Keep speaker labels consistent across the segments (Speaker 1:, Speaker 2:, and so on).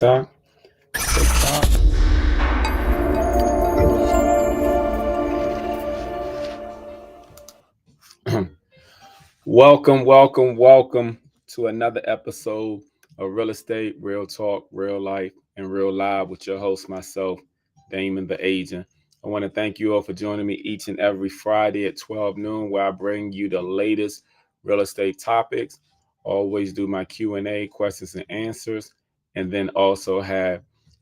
Speaker 1: Stop. Stop. Welcome to another episode of Real Estate, Real Talk, Real Life, and Real Live with your host, myself, Damon the Agent. I want to thank you all for joining me each and every Friday at 12 noon, where I bring you the latest real estate topics. Always do my Q&A, questions and answers, and then also have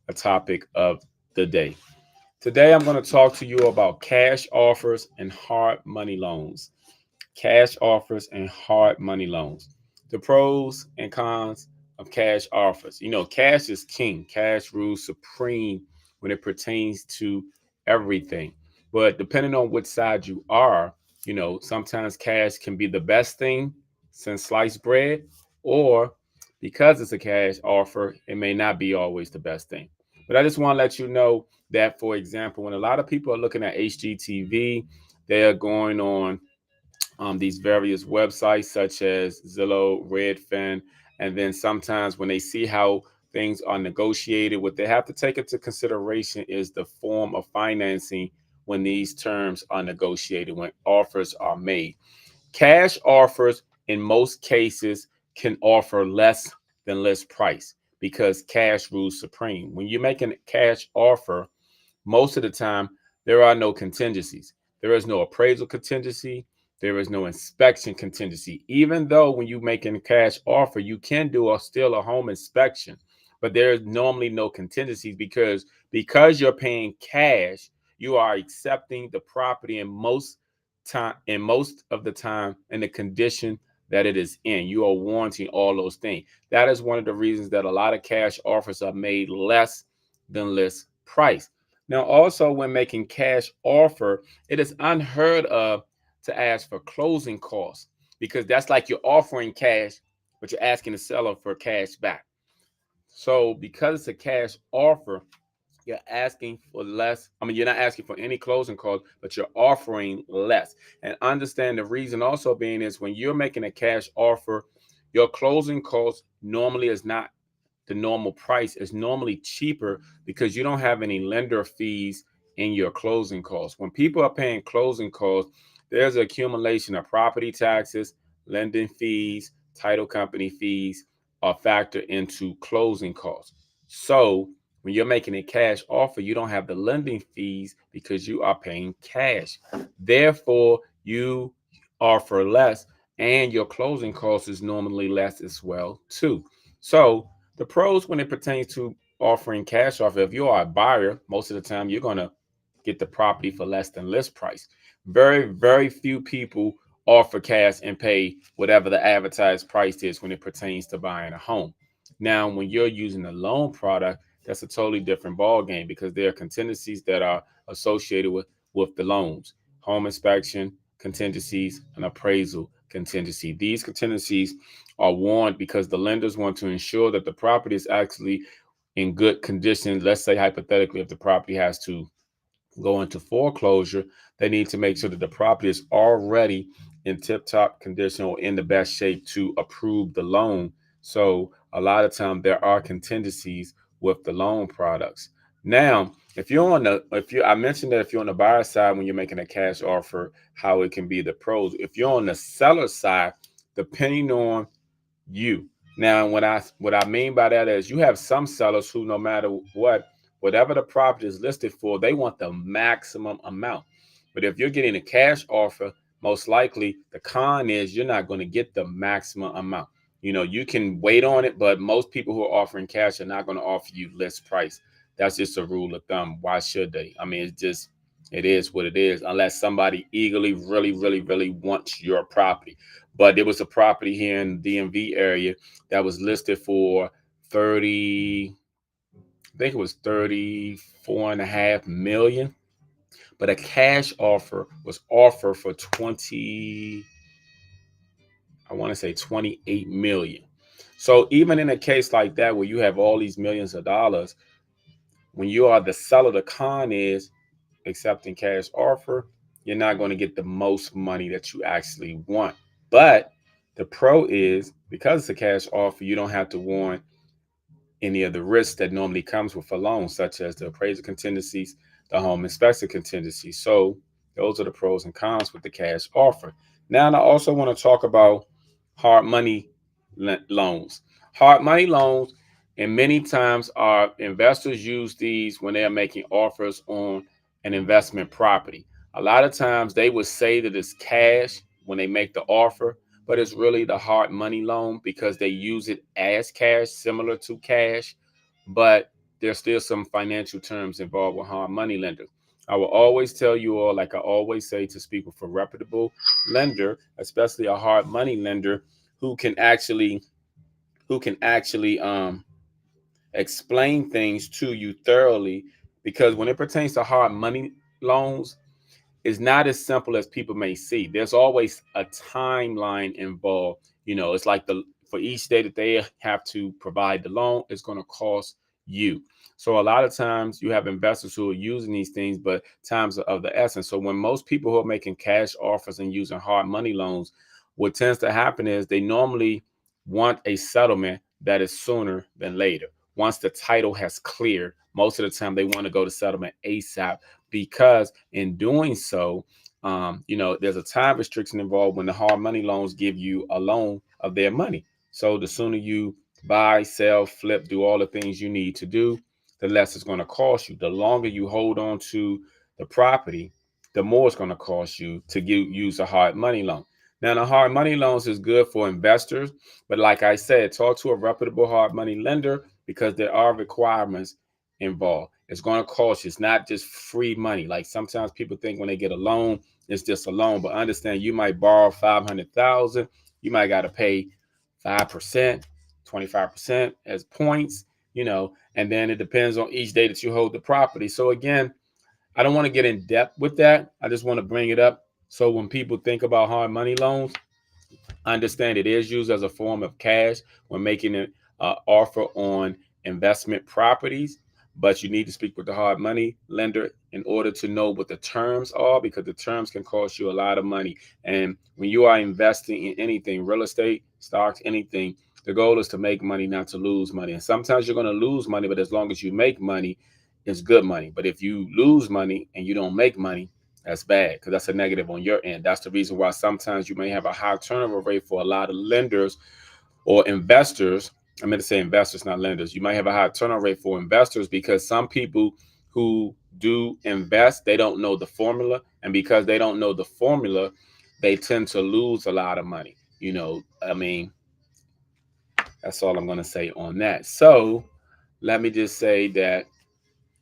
Speaker 1: a topic of the day. Today, I'm going to talk to you about cash offers and hard money loans. Cash offers and hard money loans. The pros and cons of cash offers. You know, cash is king. Cash rules supreme when it pertains to everything. But depending on which side you are, sometimes cash can be the best thing since sliced bread, or because it's a cash offer, it may not be always the best thing. But I just want to let you know that, for example, when a lot of people are looking at HGTV, they are going on these various websites such as Zillow, Redfin, and then sometimes when they see how things are negotiated, what they have to take into consideration is the form of financing when these terms are negotiated, when offers are made. Cash offers in most cases can offer less than list price because cash rules supreme. When you're making a cash offer, most of the time, there are no contingencies. There is no appraisal contingency. There is no inspection contingency. Even though when you make a cash offer, you can do still a home inspection, but there is normally no contingencies because you're paying cash, you are accepting the property in most of the time in the condition that it is in. You are warranting all those things. That is one of the reasons that a lot of cash offers are made less than list price. Now, also when making cash offer, it is unheard of to ask for closing costs because that's like you're offering cash, but you're asking the seller for cash back. So because it's a cash offer, you're asking for less. I mean, you're not asking for any closing costs, but you're offering less. And understand the reason also being is when you're making a cash offer, your closing costs normally is not the normal price, is normally cheaper because you don't have any lender fees in your closing costs. When people are paying closing costs, there's an accumulation of property taxes, lending fees, title company fees are factored into closing costs. So when you're making a cash offer, you don't have the lending fees because you are paying cash. Therefore, you offer less and your closing cost is normally less as well too. So the pros when it pertains to offering cash offer, if you are a buyer, most of the time you're going to get the property for less than list price. Very few people offer cash and pay whatever the advertised price is when it pertains to buying a home. Now, when you're using a loan product, that's a totally different ball game because there are contingencies that are associated with the loans: home inspection contingencies, and appraisal contingency. These contingencies are warned because the lenders want to ensure that the property is actually in good condition. Let's say hypothetically, if the property has to go into foreclosure, they need to make sure that the property is already in tip-top condition or in the best shape to approve the loan. So a lot of time there are contingencies with the loan products. Now, I mentioned that if you're on the buyer side when you're making a cash offer, how it can be the pros. If you're on the seller side, depending on you. Now, what I mean by that is you have some sellers who, no matter what, whatever the property is listed for, they want the maximum amount. But if you're getting a cash offer, most likely the con is you're not going to get the maximum amount. You can wait on it, but most people who are offering cash are not going to offer you list price. That's just a rule of thumb. Why should they? I mean, it is what it is, unless somebody eagerly, really wants your property. But there was a property here in the DMV area that was listed for 30, I think it was 34 and a half million, but a cash offer was offered for 20, I want to say 28 million. So even in a case like that where you have all these millions of dollars, when you are the seller, the con is accepting cash offer, you're not going to get the most money that you actually want. But the pro is because it's a cash offer, you don't have to warn any of the risks that normally comes with a loan, such as the appraisal contingencies, the home inspection contingencies. So those are the pros and cons with the cash offer. Now, I also want to talk about hard money loans. Hard money loans, and many times our investors use these when they are making offers on an investment property. A lot of times they would say that it's cash when they make the offer, but it's really the hard money loan because they use it as cash, similar to cash, but there's still some financial terms involved with hard money lenders. I will always tell you all, like I always say, to speak with a reputable lender, especially a hard money lender who can actually who can actually explain things to you thoroughly. Because when it pertains to hard money loans, is not as simple as people may see. There's always a timeline involved. It's like the for each day that they have to provide the loan, it's going to cost you. So a lot of times you have investors who are using these things, but times are of the essence. So when most people who are making cash offers and using hard money loans, what tends to happen is they normally want a settlement that is sooner than later. Once the title has cleared, most of the time they want to go to settlement ASAP, because in doing so, there's a time restriction involved when the hard money loans give you a loan of their money. So the sooner you buy, sell, flip, do all the things you need to do, the less it's going to cost you. The longer you hold on to the property, the more it's going to cost you to use a hard money loan. Now, the hard money loans is good for investors, but like I said, talk to a reputable hard money lender because there are requirements involved. It's going to cost you. It's not just free money. Like sometimes people think when they get a loan, it's just a loan. But understand, you might borrow 500,000. You might got to pay 5%, 25% as points. And then it depends on each day that you hold the property. So again, I don't want to get in depth with that. I just want to bring it up. So when people think about hard money loans, understand it is used as a form of cash when making an offer on investment properties, but you need to speak with the hard money lender in order to know what the terms are, because the terms can cost you a lot of money. And when you are investing in anything, real estate, stocks, anything, the goal is to make money, not to lose money. And sometimes you're going to lose money, but as long as you make money, it's good money. But if you lose money and you don't make money, that's bad, because that's a negative on your end. That's the reason why sometimes you may have a high turnover rate for a lot of lenders or investors. I meant to say investors, not lenders. You might have a high turnover rate for investors because some people who do invest, they don't know the formula. And because they don't know the formula, they tend to lose a lot of money. I mean, that's all I'm going to say on that. So let me just say that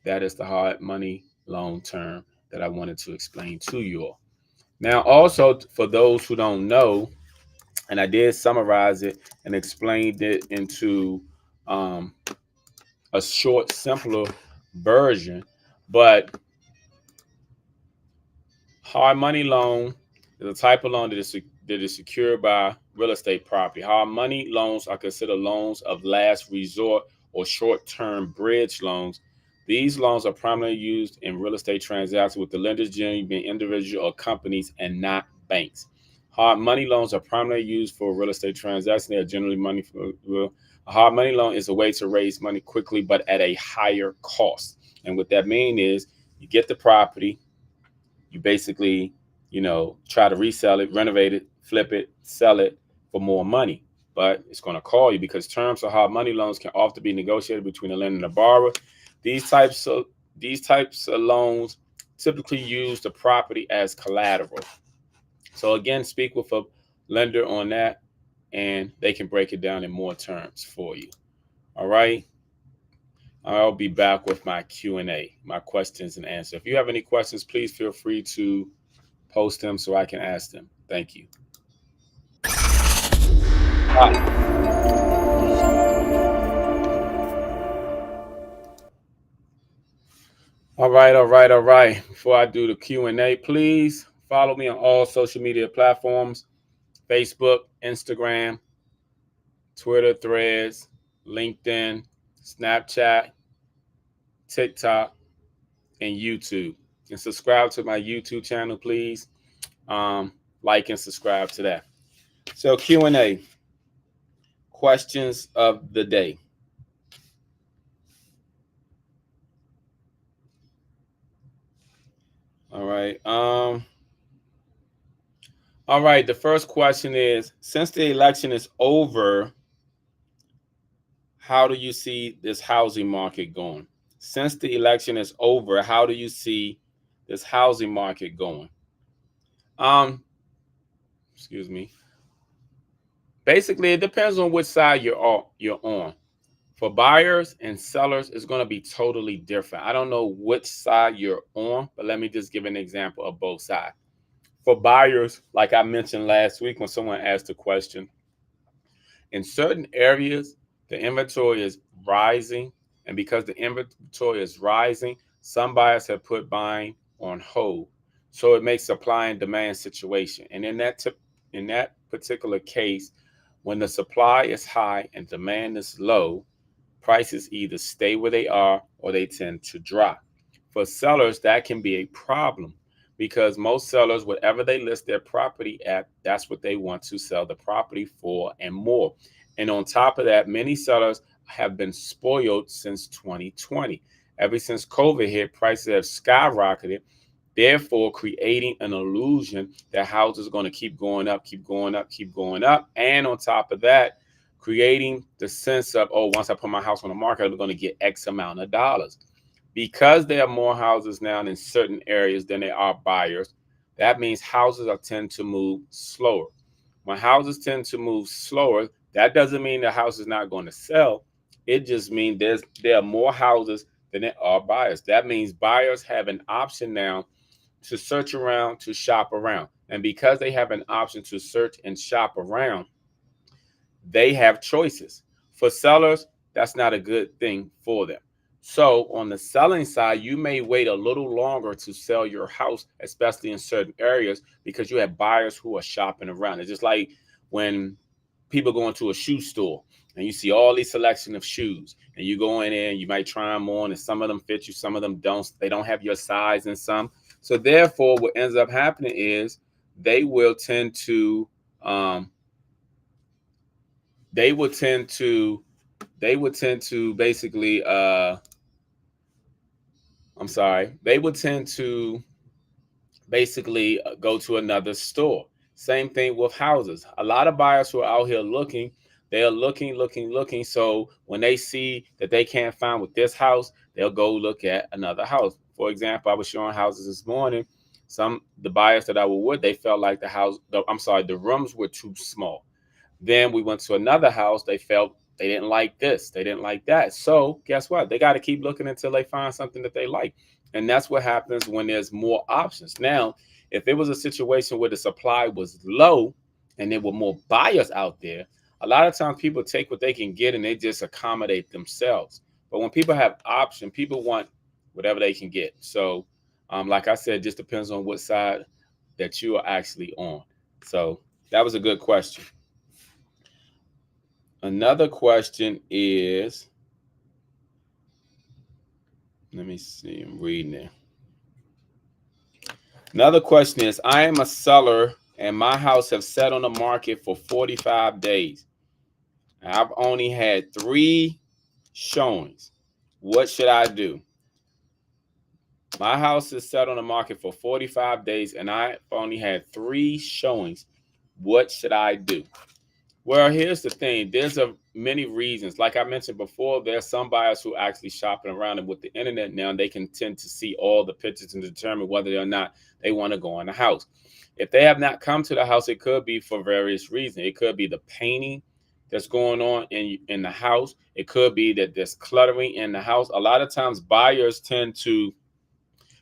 Speaker 1: that is the hard money loan term that I wanted to explain to you all. Now, also for those who don't know, and I did summarize it and explained it into um, a short, simpler version, but hard money loan is a type of loan that is secured by real estate property. Hard money loans are considered loans of last resort or short-term bridge loans. These loans are primarily used in real estate transactions, with the lenders generally being individuals or companies and not banks. Hard money loans are primarily used for real estate transactions. They are generally money for a hard money loan is a way to raise money quickly but at a higher cost. And what that means is you get the property, you basically, try to resell it, renovate it, flip it, sell it for more money. But it's going to call you, because terms of hard money loans can often be negotiated between the lender and the borrower. These types of these types of loans typically use the property as collateral. So again, speak with a lender on that, and they can break it down in more terms for you. All right. I'll be back with my Q&A, my questions and answers. If you have any questions, please feel free to post them so I can ask them. Thank you. All right, all right, all right. Before I do the Q&A, please follow me on all social media platforms: Facebook, Instagram, Twitter, Threads, LinkedIn, Snapchat, TikTok, and YouTube. And subscribe to my YouTube channel, please. Like and subscribe to that. So Q&A, questions of the day. All right. All right. The first question is: since the election is over, how do you see this housing market going? Since the election is over, how do you see this housing market going? Um, excuse me. Basically, it depends on which side you're on. For buyers and sellers, it's going to be totally different. I don't know which side you're on, but let me just give an example of both sides. For buyers, like I mentioned last week when someone asked a question, in certain areas, the inventory is rising. And because the inventory is rising, some buyers have put buying on hold. So it makes supply and demand situation. And in that particular case, when the supply is high and demand is low, prices either stay where they are or they tend to drop. For sellers, that can be a problem because most sellers, whatever they list their property at, that's what they want to sell the property for and more. And on top of that, many sellers have been spoiled since 2020. Ever since COVID hit, prices have skyrocketed, therefore creating an illusion that houses are going to keep going up, keep going up, keep going up. And on top of that, creating the sense of, oh, once I put my house on the market, I'm going to get X amount of dollars. Because there are more houses now in certain areas than there are buyers, that means houses are tend to move slower. When houses tend to move slower, that doesn't mean the house is not going to sell. It just means there are more houses than there are buyers. That means buyers have an option now to search around, to shop around. And because they have an option to search and shop around, they have choices. For sellers, that's not a good thing for them. So, on the selling side, you may wait a little longer to sell your house, especially in certain areas, because you have buyers who are shopping around. It's just like when people go into a shoe store and you see all these selection of shoes, and you go in there and you might try them on, and some of them fit you, some of them don't. They don't have your size in some. So, therefore, what ends up happening is they will tend to they would tend to basically they would tend to basically go to another store. Same thing with houses. A lot of buyers who are out here looking, they are looking. So when they see that they can't find with this house, they'll go look at another house. For example, I was showing houses this morning. Some the buyers that I was with, they felt like the rooms were too small. Then we went to another house. They felt they didn't like this. They didn't like that. So guess what? They got to keep looking until they find something that they like. And that's what happens when there's more options. Now, if it was a situation where the supply was low and there were more buyers out there, a lot of times people take what they can get and they just accommodate themselves. But when people have options, people want whatever they can get. So, like I said, just depends on what side that you are actually on. So that was a good question. Another question is, let me see, I'm reading it. Another question is, I am a seller and my house have sat on the market for 45 days. I've only had 3 showings. What should I do? My house is set on the market for 45 days and I've only had 3 showings. What should I do? Well, here's the thing. There's many reasons. Like I mentioned before, there are some buyers who are actually shopping around, and with the internet now, they can tend to see all the pictures and determine whether or not they want to go in the house. If they have not come to the house, it could be for various reasons. It could be the painting that's going on in the house. It could be that there's cluttering in the house. A lot of times, buyers tend to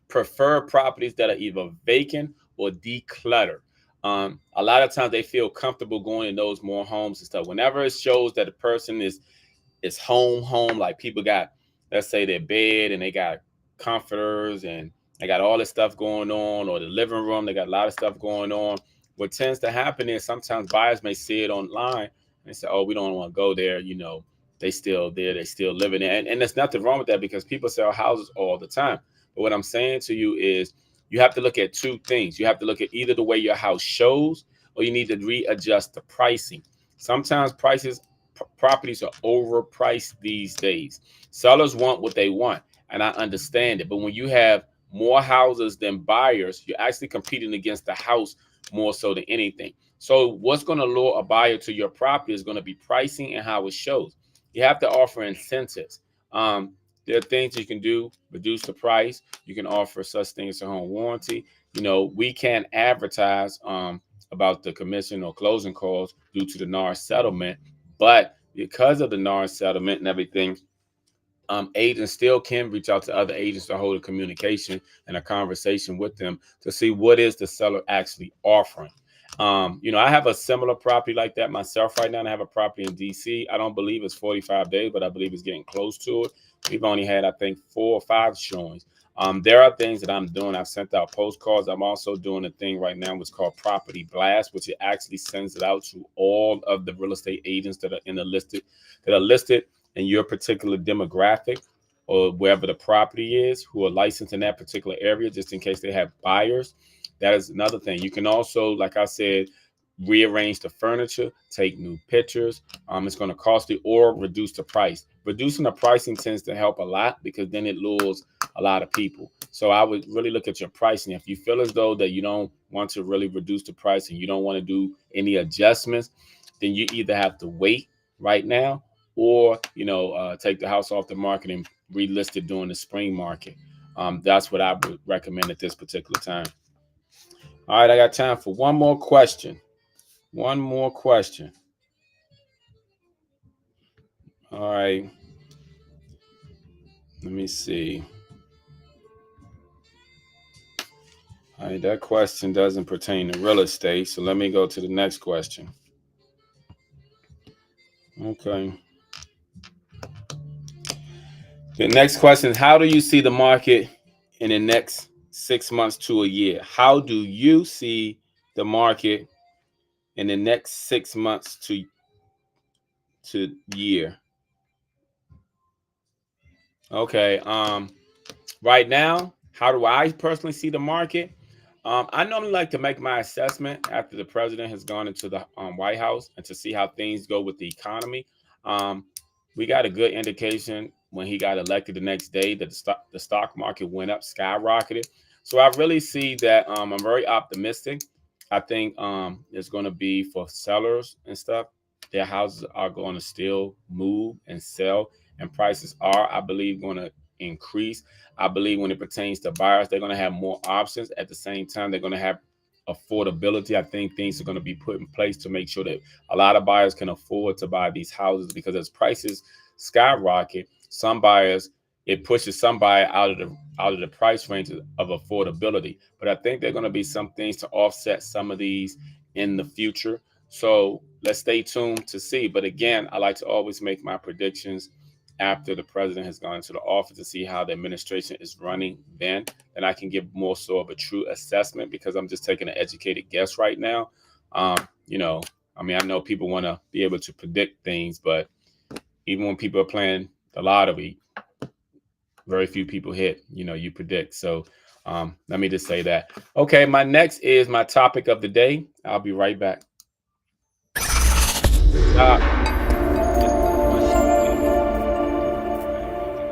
Speaker 1: prefer properties that are either vacant or decluttered. A lot of times they feel comfortable going in those more homes and stuff. Whenever it shows that a person is home, like people got, let's say, their bed and they got comforters and they got all this stuff going on, or the living room, they got a lot of stuff going on. What tends to happen is sometimes buyers may see it online and they say, oh, we don't want to go there. They still there, they still living there. And there's nothing wrong with that because people sell houses all the time. But what I'm saying to you is you have to look at 2 things. You have to look at either the way your house shows or you need to readjust the pricing. Sometimes properties are overpriced these days. Sellers want what they want, and I understand it. But when you have more houses than buyers, you're actually competing against the house more so than anything. So what's going to lure a buyer to your property is going to be pricing and how it shows. You have to offer incentives. Um, there are things you can do, reduce the price. You can offer such things as a home warranty. We can't advertise about the commission or closing costs due to the NAR settlement, but because of the NAR settlement and everything, agents still can reach out to other agents to hold a communication and a conversation with them to see what is the seller actually offering. I have a similar property like that myself right now. And I have a property in DC. I don't believe it's 45 days, but I believe it's getting close to it. We've only had, I think, 4 or 5 showings. There are things that I'm doing. I've sent out postcards. I'm also doing a thing right now which is called Property Blast, which it actually sends it out to all of the real estate agents that are listed in your particular demographic or wherever the property is, who are licensed in that particular area, just in case they have buyers. That is another thing. You can also, like I said, rearrange the furniture, take new pictures. It's going to cost you or reduce the price. Reducing the pricing tends to help a lot because then it lures a lot of people. So I would really look at your pricing. If you feel as though that you don't want to really reduce the price and you don't want to do any adjustments, then you either have to wait right now or take the house off the market and relist it during the spring market. That's what I would recommend at this particular time. All right, I got time for one more question. One more question. All right, let me see. All right, that question doesn't pertain to real estate, so let me go to the next question. Okay. The next question is, how do you see the market in the next 6 months to a year? How do you see the market in the next 6 months to year? Okay. Right now, how do I personally see the market? I normally like to make my assessment after the president has gone into the White House and to see how things go with the economy. Um, we got a good indication when he got elected the next day that the stock market went up, skyrocketed. So I really see that I'm very optimistic. I think it's going to be for sellers and stuff. Their houses are going to still move and sell, and prices are, I believe, going to increase. I believe when it pertains to buyers, they're going to have more options. At the same time, they're going to have affordability. I think things are going to be put in place to make sure that a lot of buyers can afford to buy these houses because as prices skyrocket, some buyers it pushes some buyer out of the price range of affordability. But I think there are going to be some things to offset some of these in the future. So let's stay tuned to see. But again, I like to always make my predictions after the president has gone into the office to see how the administration is running then I can give more so of a true assessment because I'm just taking an educated guess right now. um, you know I know people want to be able to predict things, but even when people are playing the lottery, very few people hit, you predict. So let me just say that. Okay, my next is my topic of the day. I'll be right back.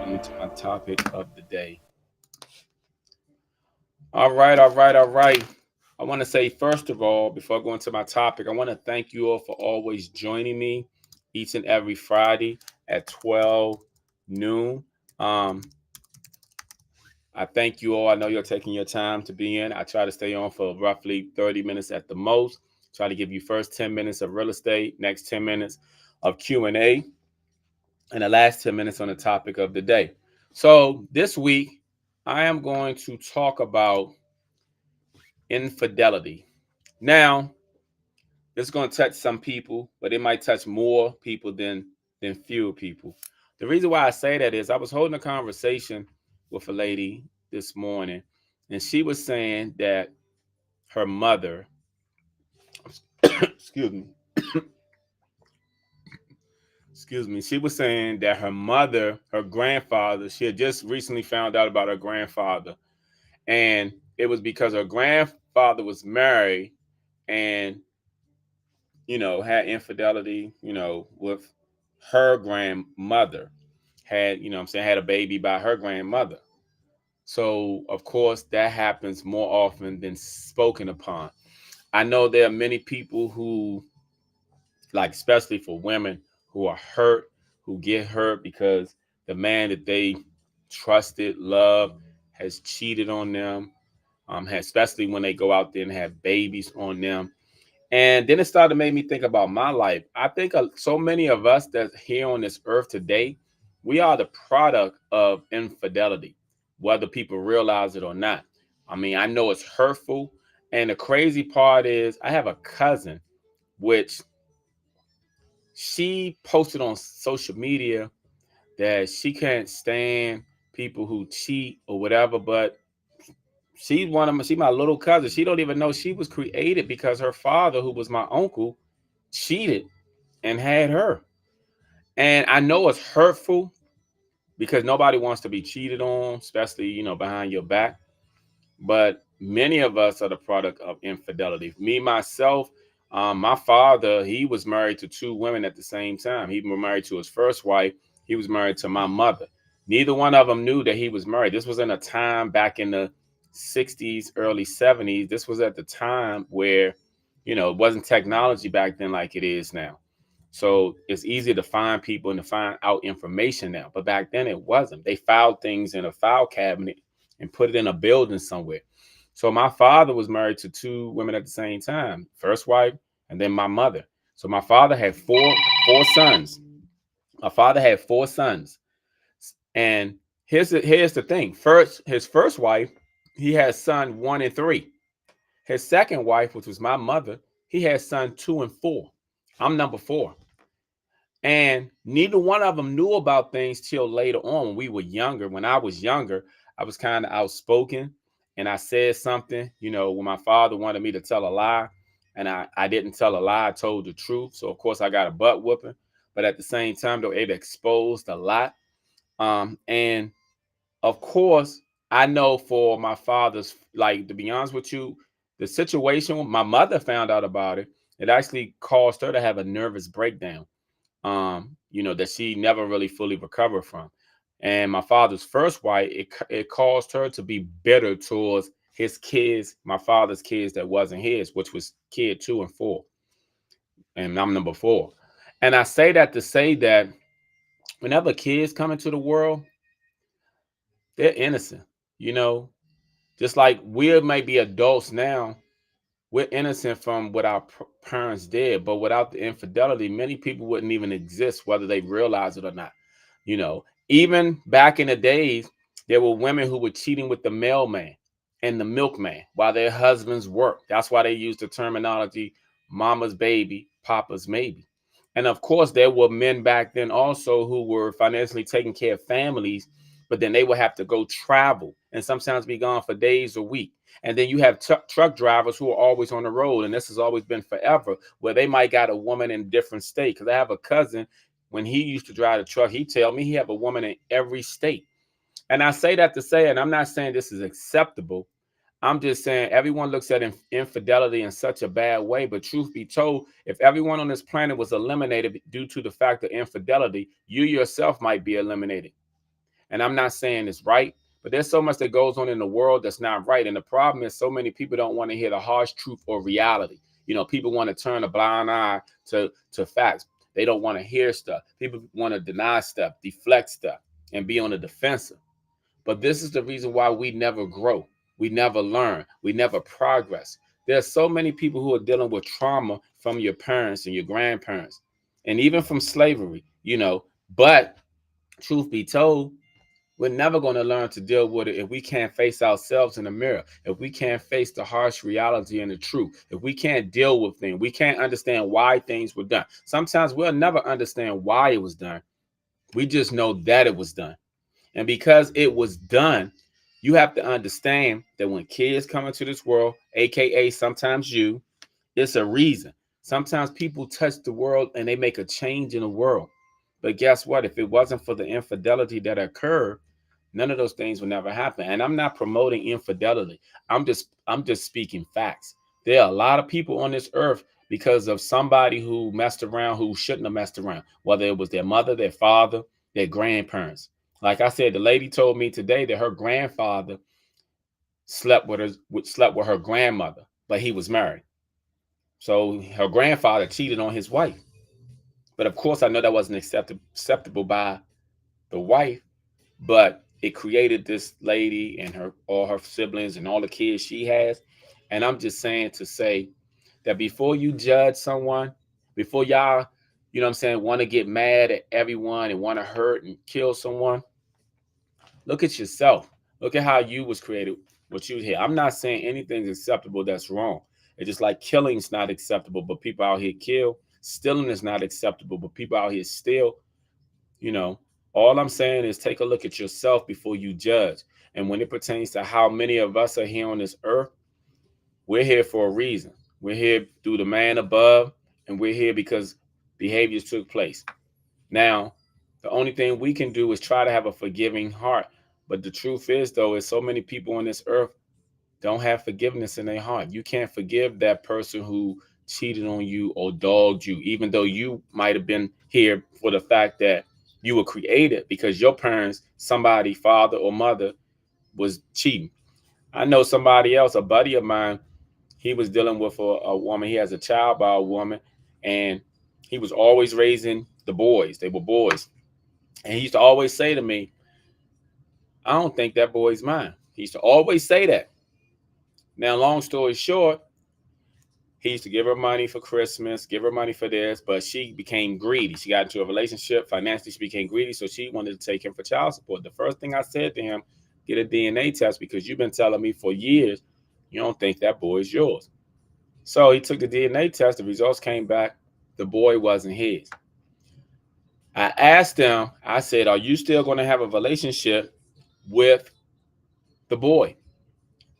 Speaker 1: Into my topic of the day. All right, all right, all right. I want to say, first of all, before I go into my topic, I want to thank you all for always joining me each and every Friday at 12 noon. Um, I thank you all. I know you're taking your time to be in. I try to stay on for roughly 30 minutes at the most. Try to give you first 10 minutes of real estate, next 10 minutes of Q&A, and the last 10 minutes on the topic of the day. So this week, I am going to talk about infidelity. Now, it's going to touch some people, but it might touch more people than fewer people. The reason why I say that is I was holding a conversation with a lady this morning, and she was saying that her mother, excuse me, she was saying that her mother, her grandfather, she had just recently found out about her grandfather, and it was because her grandfather was married and had infidelity, with her grandmother, had, had a baby by her grandmother. So, of course, that happens more often than spoken upon. I know there are many people who, like, especially for women, who are hurt, who get hurt because the man that they trusted, loved, has cheated on them, especially when they go out there and have babies on them. And then it started to make me think about my life. I think so many of us that's here on this earth today, we are the product of infidelity, whether people realize it or not. I mean, I know it's hurtful. And the crazy part is, I have a cousin, which she posted on social media that she can't stand people who cheat or whatever, but she my little cousin. She don't even know she was created because her father, who was my uncle, cheated and had her. And I know it's hurtful because nobody wants to be cheated on, especially, behind your back. But many of us are the product of infidelity. Me, myself, my father, he was married to two women at the same time. He was married to his first wife. He was married to my mother. Neither one of them knew that he was married. This was in a time back in the 60s, early 70s. This was at the time where, it wasn't technology back then like it is now. So it's easy to find people and to find out information now. But back then it wasn't. They filed things in a file cabinet and put it in a building somewhere. So my father was married to two women at the same time, first wife and then my mother. So my father had four sons. My father had four sons. And here's the thing. His first wife, he had son 1 and 3. His second wife, which was my mother, he had son 2 and 4. I'm number 4. And neither one of them knew about things till later on when we were younger. When I was younger, I was kind of outspoken and I said something, when my father wanted me to tell a lie and I didn't tell a lie, I told the truth. So, of course, I got a butt whooping. But at the same time, though, it exposed a lot. And of course, I know for my father's, like, to be honest with you, the situation when my mother found out about it, it actually caused her to have a nervous breakdown, that she never really fully recovered from. And my father's first wife, it caused her to be bitter towards his kids, my father's kids that wasn't his, which was kid 2 and 4. And I'm number 4. And I say that to say that whenever kids come into the world, they're innocent, you know, just like we may be adults now, we're innocent from what our parents did, but without the infidelity, many people wouldn't even exist, whether they realize it or not. Even back in the days, there were women who were cheating with the mailman and the milkman while their husbands worked. That's why they used the terminology mama's baby, papa's maybe. And of course, there were men back then also who were financially taking care of families, but then they would have to go travel and sometimes be gone for days or weeks. And then you have truck drivers who are always on the road, and this has always been forever, where they might got a woman in a different state. Because I have a cousin, when he used to drive the truck, he tell me he have a woman in every state. And I say that to say, and I'm not saying this is acceptable. I'm just saying everyone looks at infidelity in such a bad way. But truth be told, if everyone on this planet was eliminated due to the fact of infidelity, you yourself might be eliminated. And I'm not saying it's right, but there's so much that goes on in the world that's not right. And the problem is so many people don't want to hear the harsh truth or reality. People want to turn a blind eye to facts. They don't want to hear stuff. People want to deny stuff, deflect stuff, and be on the defensive. But this is the reason why we never grow. We never learn. We never progress. There's so many people who are dealing with trauma from your parents and your grandparents, and even from slavery. But truth be told, we're never going to learn to deal with it if we can't face ourselves in the mirror, if we can't face the harsh reality and the truth, if we can't deal with things, we can't understand why things were done. Sometimes we'll never understand why it was done. We just know that it was done. And because it was done, you have to understand that when kids come into this world, AKA sometimes you, it's a reason. Sometimes people touch the world and they make a change in the world. But guess what? If it wasn't for the infidelity that occurred, none of those things would never happen. And I'm not promoting infidelity. I'm just speaking facts. There are a lot of people on this earth because of somebody who messed around who shouldn't have messed around, whether it was their mother, their father, their grandparents. Like I said, the lady told me today that her grandfather slept with her grandmother, but he was married. So her grandfather cheated on his wife. But of course, I know that wasn't acceptable by the wife, but it created this lady and her all her siblings and all the kids she has. And I'm just saying to say that before you judge someone, before y'all, want to get mad at everyone and want to hurt and kill someone, look at yourself. Look at how you was created, what you here. I'm not saying anything's acceptable that's wrong. It's just like killing's not acceptable, but people out here kill. Stealing is not acceptable, but people out here steal. You know, all I'm saying is take a look at yourself before you judge. And when it pertains to how many of us are here on this earth, we're here for a reason. We're here through the man above, and we're here because behaviors took place. Now, the only thing we can do is try to have a forgiving heart. But the truth is, though, is so many people on this earth don't have forgiveness in their heart. You can't forgive that person who cheated on you or dogged you, even though you might have been here for the fact that you were created because your parents, somebody, father or mother, was cheating. I know somebody else, a buddy of mine, he was dealing with a woman. He has a child by a woman, and he was always raising the boys. They were boys. And he used to always say to me, I don't think that boy's mine. He used to always say that. Now, long story short, he used to give her money for Christmas, give her money for this, but she became greedy. She got into a relationship. Financially, she became greedy, so she wanted to take him for child support. The first thing I said to him, get a DNA test because you've been telling me for years you don't think that boy is yours. So he took the DNA test. The results came back. The boy wasn't his. I asked him, I said, are you still going to have a relationship with the boy?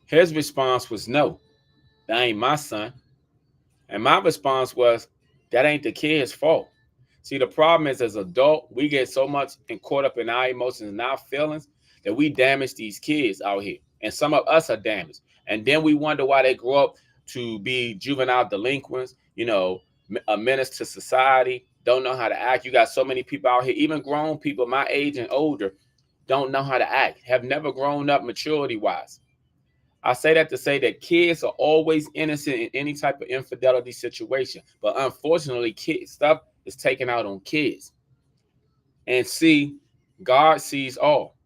Speaker 1: His response was no, that ain't my son. And my response was, that ain't the kid's fault. See, the problem is as adult, we get so much caught up in our emotions and our feelings that we damage these kids out here. And some of us are damaged. And then we wonder why they grow up to be juvenile delinquents, a menace to society, don't know how to act. You got so many people out here, even grown people my age and older, don't know how to act, have never grown up maturity wise. I say that to say that kids are always innocent in any type of infidelity situation. But unfortunately, kid stuff is taken out on kids. And see, God sees all.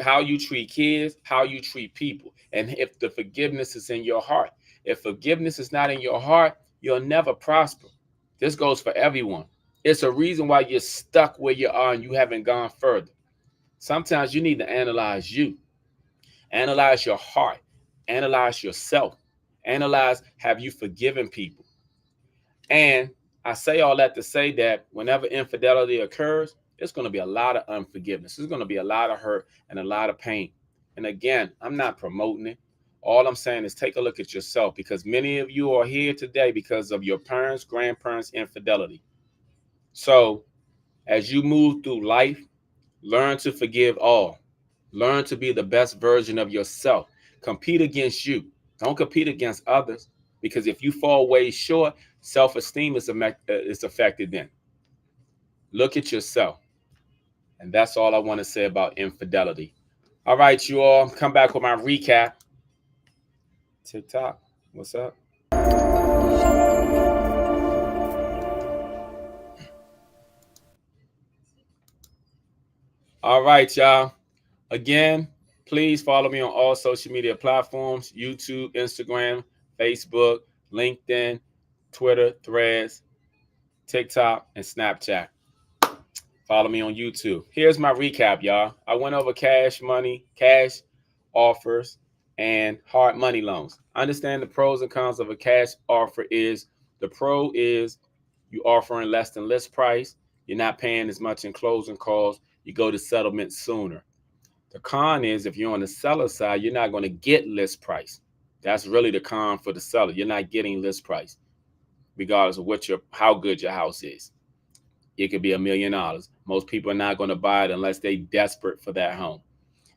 Speaker 1: How you treat kids, how you treat people. And if the forgiveness is in your heart. If forgiveness is not in your heart, you'll never prosper. This goes for everyone. It's a reason why you're stuck where you are and you haven't gone further. Sometimes you need to analyze you. Analyze your heart. Analyze yourself. Analyze, have you forgiven people? And I say all that to say that whenever infidelity occurs, it's going to be a lot of unforgiveness. There's going to be a lot of hurt and a lot of pain. And again, I'm not promoting it. All I'm saying is take a look at yourself because many of you are here today because of your parents, grandparents' infidelity. So as you move through life, learn to forgive all. Learn to be the best version of yourself. Compete against you. Don't compete against others because if you fall way short, self-esteem is affected then. Look at yourself. And that's all I want to say about infidelity. All right, you all, come back with my recap. TikTok, what's up? All right, y'all. Again, please follow me on all social media platforms: YouTube, Instagram, Facebook, LinkedIn, Twitter, Threads, TikTok, and Snapchat. Follow me on YouTube. Here's my recap, y'all. I went over cash money, cash offers, and hard money loans. Understand the pros and cons of a cash offer is the pro is you offering less than list price. You're not paying as much in closing costs. You go to settlement sooner. The con is if you're on the seller side, you're not going to get list price. That's really the con for the seller. You're not getting list price, regardless of how good your house is. It could be $1,000,000. Most people are not going to buy it unless they're desperate for that home.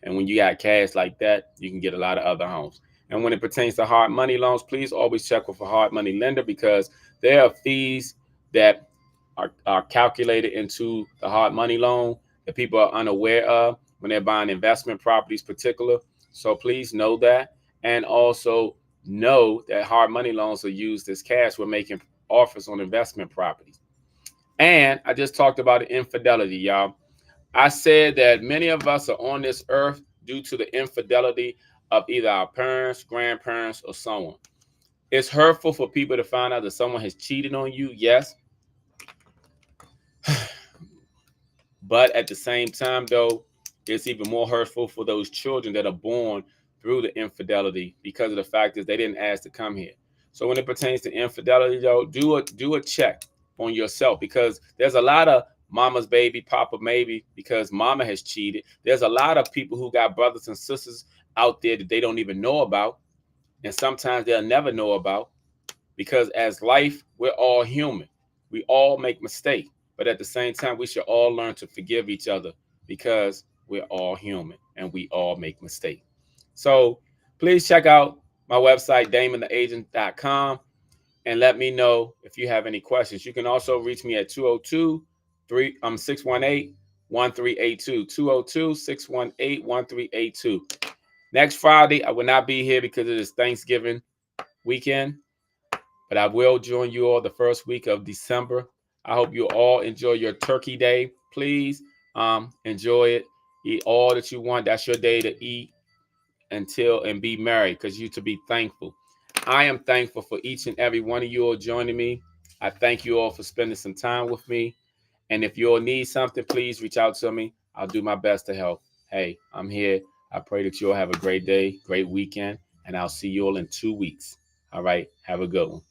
Speaker 1: And when you got cash like that, you can get a lot of other homes. And when it pertains to hard money loans, please always check with a hard money lender because there are fees that are calculated into the hard money loan that people are unaware of when they're buying investment properties, particular. So please know that, and also know that hard money loans are used as cash. We're making offers on investment properties. And I just talked about infidelity, y'all. I said that many of us are on this earth due to the infidelity of either our parents, grandparents, or someone. It's hurtful for people to find out that someone has cheated on you, yes. But at the same time, though, it's even more hurtful for those children that are born through the infidelity because of the fact that they didn't ask to come here. So when it pertains to infidelity, though, do a check on yourself, because there's a lot of mama's baby, papa maybe, because mama has cheated. There's a lot of people who got brothers and sisters out there that they don't even know about, and sometimes they'll never know about, because as life, we're all human. We all make mistakes. But at the same time, we should all learn to forgive each other, because we're all human and we all make mistakes. So please check out my website, damontheagent.com, and let me know if you have any questions. You can also reach me at 202 618 1382. 202 618 1382. Next Friday, I will not be here because it is Thanksgiving weekend, but I will join you all the first week of December. I hope you all enjoy your turkey day. Please enjoy it. Eat all that you want. That's your day to eat and be merry, because you to be thankful. I am thankful for each and every one of you all joining me. I thank you all for spending some time with me. And if you all need something, please reach out to me. I'll do my best to help. Hey, I'm here. I pray that you all have a great day, great weekend, and I'll see you all in 2 weeks. All right. Have a good one.